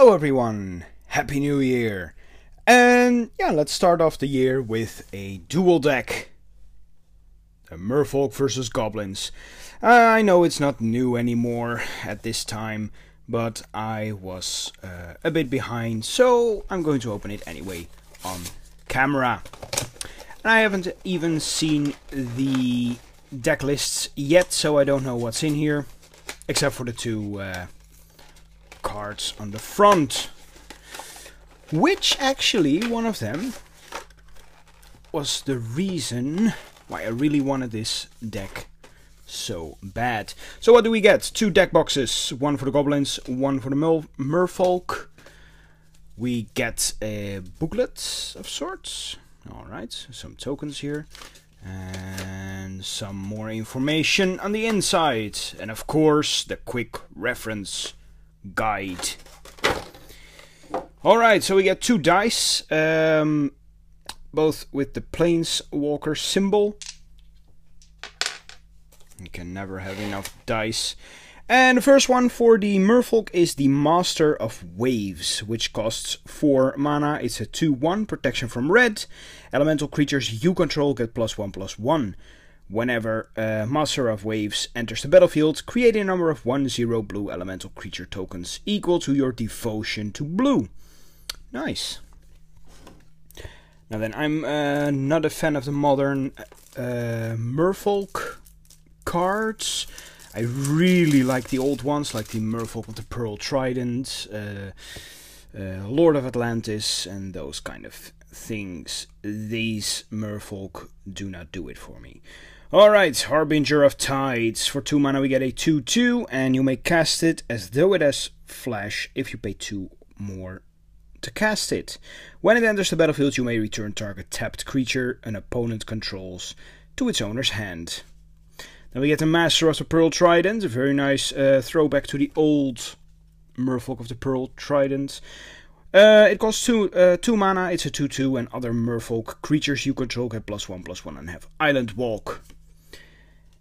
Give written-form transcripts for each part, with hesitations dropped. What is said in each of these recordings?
Hello everyone, Happy New Year! And yeah, let's start off the year with a duel deck. The Merfolk versus Goblins. I know it's not new anymore at this time, but I was a bit behind, so I'm going to open it anyway on camera. And I haven't even seen the deck lists yet, so I don't know what's in here, except for the two cards on the front, which actually one of them was the reason why I really wanted this deck so bad. So what do we get? Two deck boxes, one for the Goblins, one for the Merfolk. We get a booklet of sorts. Alright, some tokens here and some more information on the inside, and of course the quick reference guide. Alright, so we get two dice, both with the Planeswalker symbol. You can never have enough dice. And the first one for the Merfolk is the Master of Waves, which costs 4 mana. It's a 2/1 protection from red. Elemental creatures you control get +1/+1. Whenever Master of Waves enters the battlefield, create a number of 1/0 blue elemental creature tokens equal to your devotion to blue. Nice. Now then, I'm not a fan of the modern Merfolk cards. I really like the old ones, like the Merfolk with the Pearl Trident, Lord of Atlantis, and those kind of things. These Merfolk do not do it for me. Alright, Harbinger of Tides. For 2 mana we get a 2/2, and you may cast it as though it has flash if you pay 2 more to cast it. When it enters the battlefield, you may return target tapped creature an opponent controls to its owner's hand. Then we get the Master of the Pearl Trident, a very nice throwback to the old Merfolk of the Pearl Trident. It costs 2 mana, it's a 2/2, and other Merfolk creatures you control get +1/+1 and have Island Walk.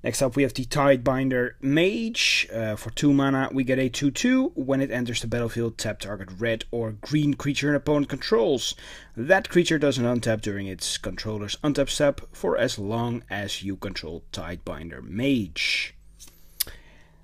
Next up we have the Tidebinder Mage. For 2 mana we get a 2/2. When it enters the battlefield, tap target red or green creature an opponent controls. That creature doesn't untap during its controller's untap step for as long as you control Tidebinder Mage.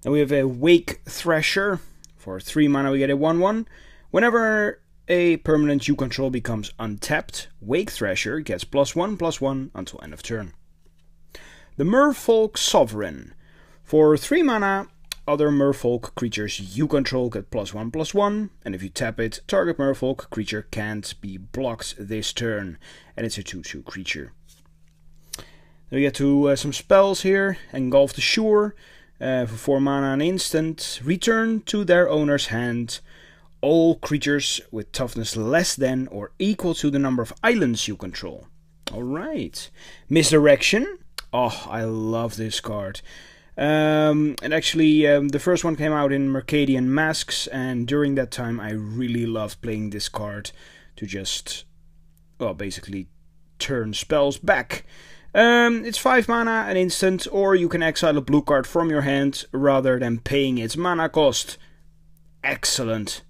Then we have a Wake Thrasher. For 3 mana we get a 1/1. Whenever a permanent you control becomes untapped, Wake Thrasher gets +1/+1 until end of turn. The Merfolk Sovereign. For 3 mana, other Merfolk creatures you control get +1/+1, and if you tap it, target Merfolk creature can't be blocked this turn, and it's a 2/2 creature. Then we get to some spells here. Engulf the Shore. For 4 mana, an instant. Return to their owner's hand all creatures with toughness less than or equal to the number of islands you control. Alright. Misdirection. Oh, I love this card. And actually, the first one came out in Mercadian Masks, and during that time I really loved playing this card to just, well, basically turn spells back. It's 5 mana, an instant, or you can exile a blue card from your hand rather than paying its mana cost. Excellent.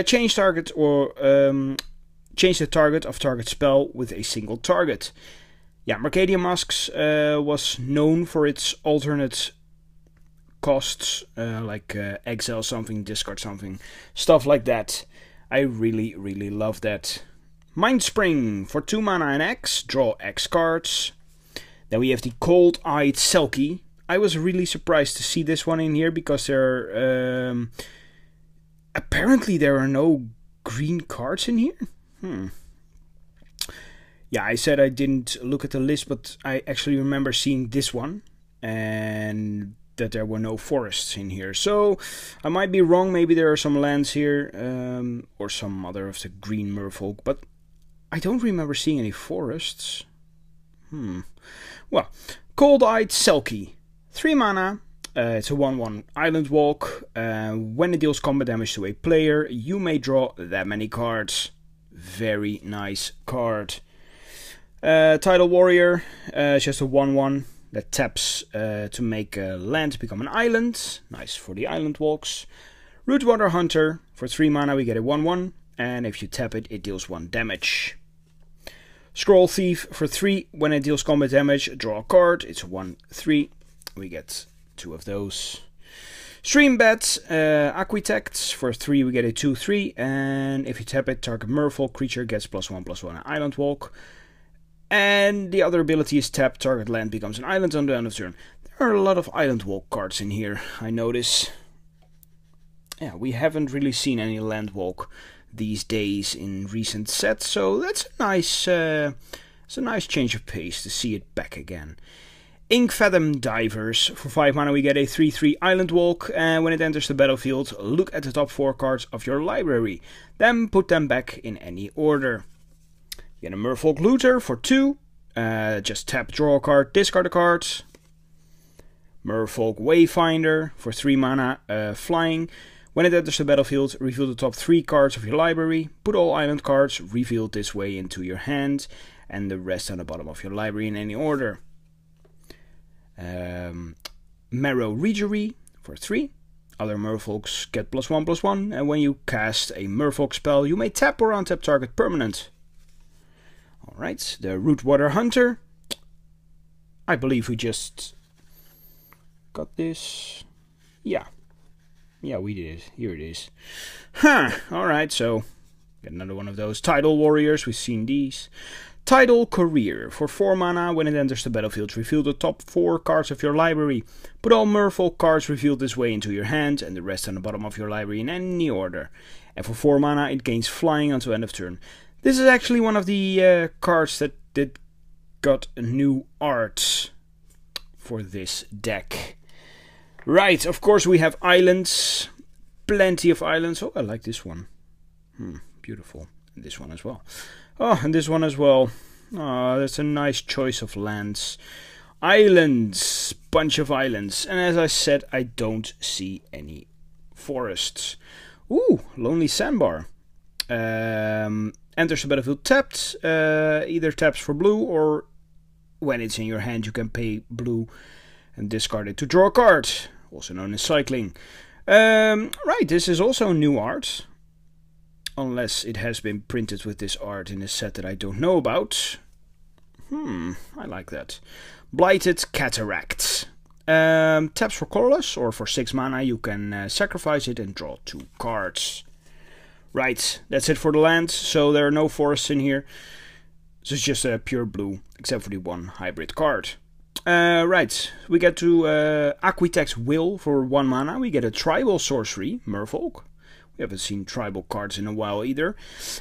Change target or change the target of target spell with a single target. Yeah, Mercadian Masks was known for its alternate costs, like exile something, discard something, stuff like that. I really, really love that. Mindspring. For 2 mana and X, draw X cards. Then we have the Cold-Eyed Selkie. I was really surprised to see this one in here because apparently there are no green cards in here. Yeah, I said I didn't look at the list, but I actually remember seeing this one, and that there were no forests in here. So I might be wrong, maybe there are some lands here, or some other of the green Merfolk, but I don't remember seeing any forests. Well, Cold-Eyed Selkie. 3 mana, it's a 1/1 Island Walk. When it deals combat damage to a player, you may draw that many cards. Very nice card. Tidal Warrior, just a 1/1 that taps to make a land become an island. Nice for the island walks. Rootwater Hunter, for 3 mana we get a 1/1, and if you tap it, it deals 1 damage. Scroll Thief, for 3, when it deals combat damage, draw a card, it's a 1/3, we get 2 of those. Stream Bat, Aquitect, for 3 we get a 2/3, and if you tap it, target Merfolk creature gets +1/+1 Island Walk. And the other ability is tap, target land becomes an island on the end of turn. There are a lot of Island Walk cards in here, I notice. Yeah, we haven't really seen any Land Walk these days in recent sets, so that's a nice, it's a nice change of pace to see it back again. Ink Fathom Divers, for 5 mana we get a 3/3 Island Walk, and when it enters the battlefield, look at the top 4 cards of your library, then put them back in any order. You get a Merfolk Looter for 2, just tap, draw a card, discard a card. Merfolk Wayfinder, for 3 mana, flying. When it enters the battlefield, reveal the top 3 cards of your library, put all island cards revealed this way into your hand, and the rest on the bottom of your library in any order. Marrow Regery, for 3. Other Merfolks get +1/+1, and when you cast a Merfolk spell, you may tap or untap target permanent. Alright, the Rootwater Hunter. I believe we just got this. Yeah, we did. Here it is. Huh, alright, so get another one of those. Tidal Warriors, we've seen these. Tidal Career, for 4 mana, when it enters the battlefield, reveal the top 4 cards of your library. Put all Merfolk cards revealed this way into your hand, and the rest on the bottom of your library in any order. And for 4 mana, it gains flying until end of turn. This is actually one of the cards that got a new art for this deck. Right, of course we have islands. Plenty of islands. Oh, I like this one. Beautiful. And this one as well. Oh, and this one as well. Oh, that's a nice choice of lands. Islands. Bunch of islands. And as I said, I don't see any forests. Ooh, Lonely Sandbar. Enters the battlefield tapped. Either taps for blue, or when it's in your hand you can pay blue and discard it to draw a card. Also known as cycling. Right, this is also new art. Unless it has been printed with this art in a set that I don't know about. I like that. Blighted Cataract. Taps for colorless, or for 6 mana you can sacrifice it and draw 2 cards. Right, that's it for the land, so there are no forests in here. So it's just a pure blue, except for the 1 hybrid card. Right, we get to Aquitect's Will for 1 mana. We get a tribal sorcery, Merfolk. We haven't seen tribal cards in a while either.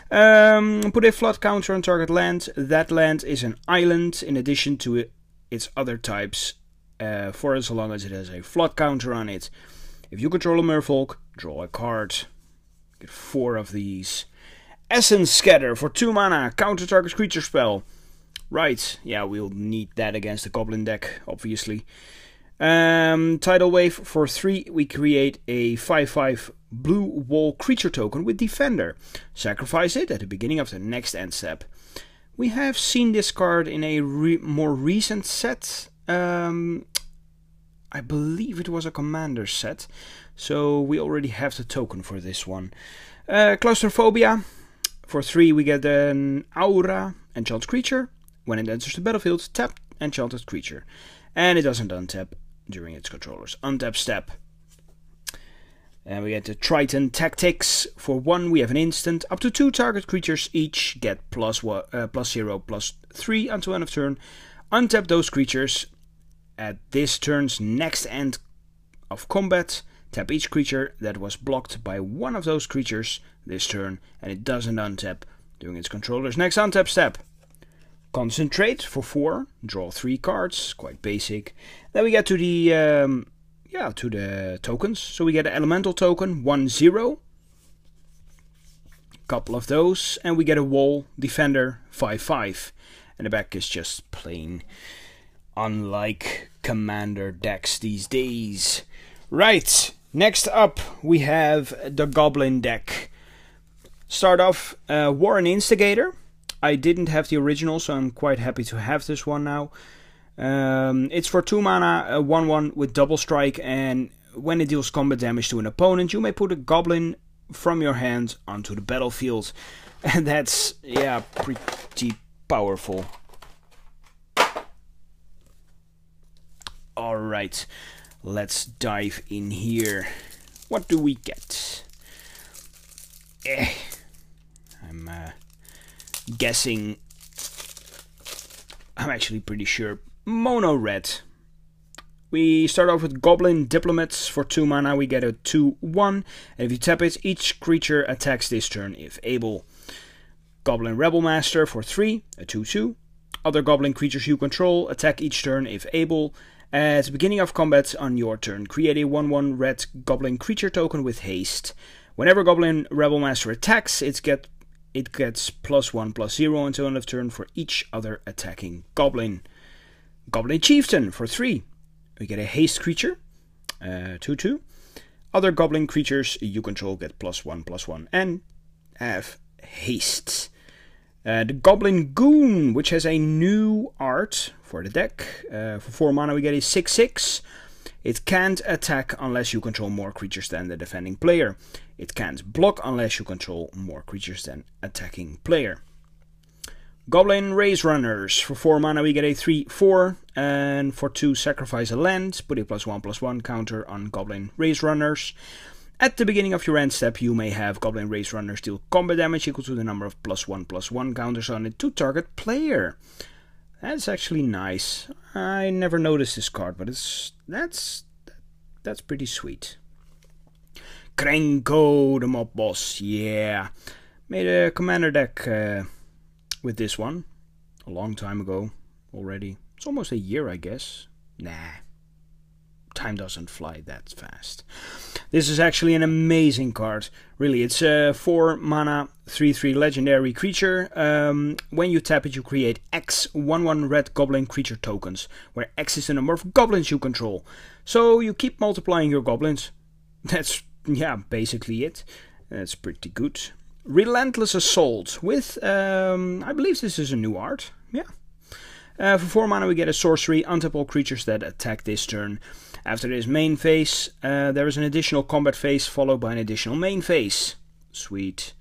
Put a flood counter on target land. That land is an island in addition to its other types, for as long as it has a flood counter on it. If you control a Merfolk, draw a card. Get 4 of these. Essence Scatter for 2 mana, counter target creature spell. Right, yeah, we'll need that against the Goblin deck, obviously. Tidal Wave for 3, we create a 5/5 blue wall creature token with Defender. Sacrifice it at the beginning of the next end step. We have seen this card in a more recent set. I believe it was a commander set, so we already have the token for this one. Claustrophobia. For 3 we get an Aura, enchanted creature. When it enters the battlefield, tap enchanted creature. And it doesn't untap during its controller's untap step. And we get the Triton Tactics. For 1 we have an instant. Up to 2 target creatures each get +0/+3 until end of turn. Untap those creatures at this turn's next end of combat. Tap each creature that was blocked by one of those creatures this turn, and it doesn't untap during its controller's next untap step. Concentrate for 4, draw 3 cards, quite basic. Then we get to the tokens. So we get an elemental token, 1/0. Couple of those, and we get a wall defender 5/5. And the back is just plain, unlike commander decks these days. Right, next up we have the Goblin deck. Start off Warren Instigator. I didn't have the original, so I'm quite happy to have this one now. It's for 2 mana, 1/1 with double strike, and when it deals combat damage to an opponent, you may put a goblin from your hand onto the battlefield. And that's, yeah, pretty powerful. Alright, let's dive in here. What do we get? I'm guessing, I'm actually pretty sure, mono red. We start off with Goblin Diplomats. For 2 mana we get a 2/1, and if you tap it, each creature attacks this turn if able. Goblin Rebel Master for 3, a 2/2. Other goblin creatures you control attack each turn if able. At the beginning of combat on your turn, create a 1/1 red goblin creature token with haste. Whenever Goblin Rebel Master attacks, it gets +1/+0 until end of turn for each other attacking goblin. Goblin Chieftain for 3. We get a haste creature, 2/2. Other goblin creatures you control get +1/+1 and have haste. The Goblin Goon, which has a new art for the deck. For 4 mana we get a 6/6. It can't attack unless you control more creatures than the defending player. It can't block unless you control more creatures than attacking player. Goblin Race Runners. For 4 mana we get a 3/4, and for 2 sacrifice a land, put a +1/+1 counter on Goblin Race Runners. At the beginning of your end step you may have Goblin Race Runners deal combat damage equal to the number of +1/+1 counters on it to target player. That's actually nice. I never noticed this card, but that's pretty sweet. Krenko, the Mob Boss, yeah. Made a commander deck with this one a long time ago already. It's almost a year, I guess. Nah, time doesn't fly that fast. This is actually an amazing card. Really, it's a 4 mana 3/3 legendary creature. When you tap it, you create X 1/1 red goblin creature tokens, where X is the number of goblins you control. So you keep multiplying your goblins. That's, yeah, basically it. That's pretty good. Relentless Assault with, I believe this is a new art. Yeah. For 4 mana we get a sorcery, untap all creatures that attack this turn. After this main phase, there is an additional combat phase followed by an additional main phase. Sweet.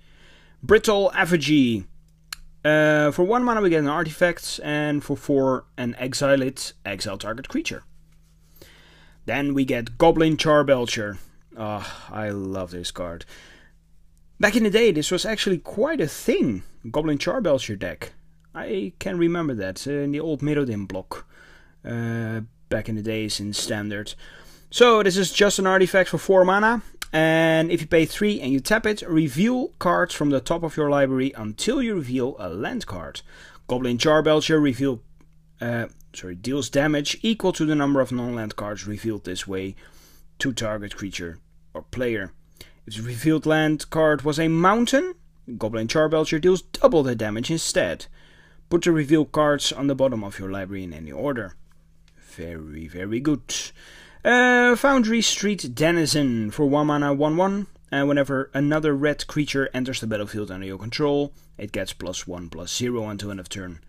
Brittle Effigy. For 1 mana we get an artifact, and for 4 an exile it, exile target creature. Then we get Goblin Charbelcher. Oh, I love this card. Back in the day this was actually quite a thing, Goblin Charbelcher deck. I can remember that in the old Mirrodin block. Back in the days in Standard. So this is just an artifact for 4 mana, and if you pay 3 and you tap it, reveal cards from the top of your library until you reveal a land card. Goblin Charbelcher deals damage equal to the number of non-land cards revealed this way to target creature or player. If the revealed land card was a mountain, Goblin Charbelcher deals double the damage instead. Put the revealed cards on the bottom of your library in any order. Very, very good. Foundry Street Denizen. For 1 mana 1/1, and whenever another red creature enters the battlefield under your control, it gets +1/+0 until end of turn.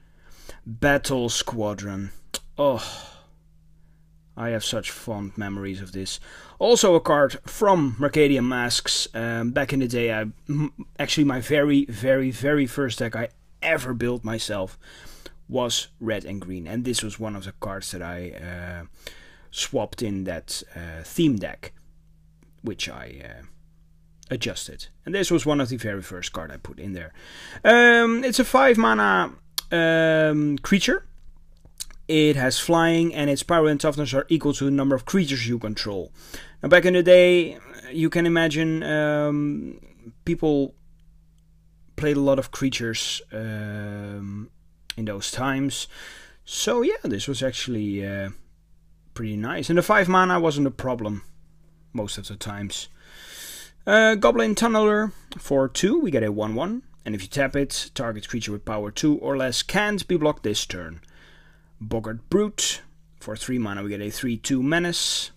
Battle Squadron. Oh, I have such fond memories of this. Also a card from Mercadian Masks. Back in the day, actually my very, very, very first deck I ever built myself was red and green, and this was one of the cards that I swapped in that theme deck, which I adjusted, and this was one of the very first card I put in there. It's a 5 mana creature. It has flying, and its power and toughness are equal to the number of creatures you control. Now back in the day, you can imagine people played a lot of creatures in those times. So yeah, this was actually pretty nice. And the 5 mana wasn't a problem most of the times. Goblin Tunneler. For 2 we get a 1/1, and if you tap it, target creature with power 2 or less can't be blocked this turn. Boggart Brute. For 3 mana we get a 3/2 Menace.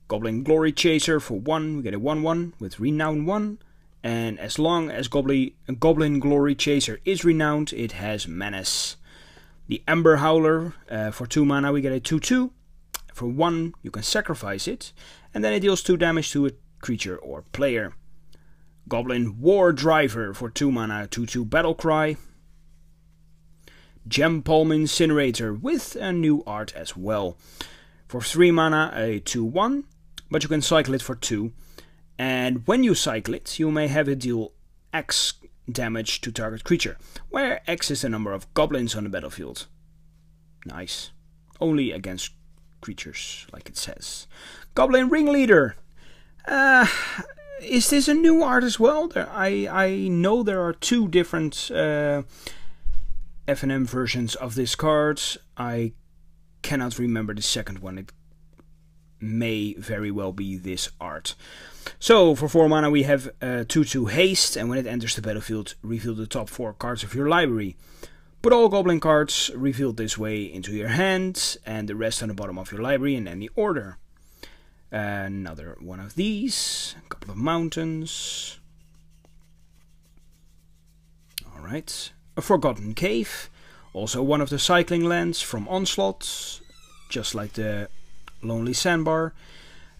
Goblin Glory Chaser. For 1 we get a 1/1 with Renown 1. And as long as Goblin Glory Chaser is renowned, it has Menace. The Ember Howler. For 2 mana we get a 2/2. For 1 you can sacrifice it. and then it deals 2 damage to a creature or player. Goblin War Driver for 2 mana, 2/2 Battle Cry. Gem Palm Incinerator with a new art as well. For 3 mana, a 2/1, but you can cycle it for 2. And when you cycle it, you may have it deal X damage to target creature, where X is the number of goblins on the battlefield. Nice. Only against creatures, like it says. Goblin Ringleader. Is this a new art as well? I know there are 2 different F&M versions of this card. I cannot remember the second one. It may very well be this art. So for 4 mana we have 2/2 haste, and when it enters the battlefield, reveal the top 4 cards of your library. Put all goblin cards revealed this way into your hand, and the rest on the bottom of your library in any order. Another one of these, a couple of mountains. Alright, a Forgotten Cave, also one of the cycling lands from Onslaught, just like the Lonely Sandbar.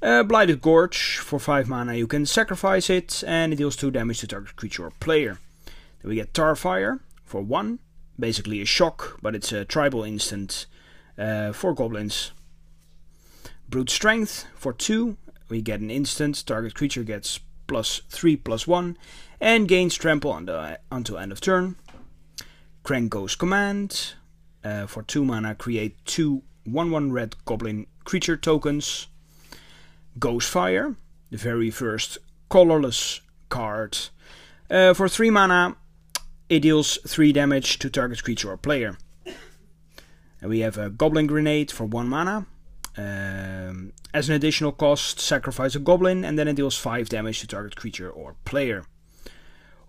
Blighted Gorge, for 5 mana you can sacrifice it, and it deals 2 damage to target creature or player. Then we get Tarfire, for 1, basically a shock, but it's a tribal instant for goblins. Brute Strength, for 2, we get an instant, target creature gets +3/+1, and gains trample until end of turn. Krenko's Command, for 2 mana create 2 1/1 red goblin creature tokens. Ghostfire, the very first colorless card. For 3 mana, it deals 3 damage to target creature or player. And we have a Goblin Grenade for 1 mana. As an additional cost, sacrifice a goblin, and then it deals 5 damage to target creature or player.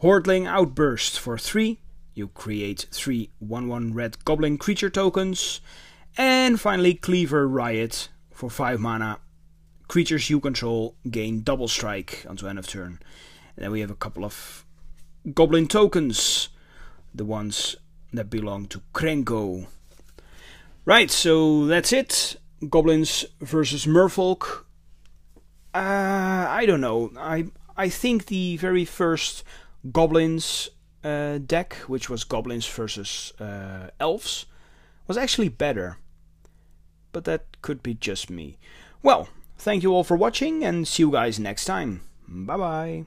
Hordling Outburst for 3. You create 3 1/1 red goblin creature tokens. And finally, Cleaver Riot for 5 mana. Creatures you control gain double strike until end of turn. And then we have a couple of goblin tokens, the ones that belong to Krenko. Right, so that's it. Goblins versus Merfolk. I don't know. I think the very first Goblins deck, which was Goblins versus Elves, was actually better. But that could be just me. Well, thank you all for watching, and see you guys next time. Bye bye.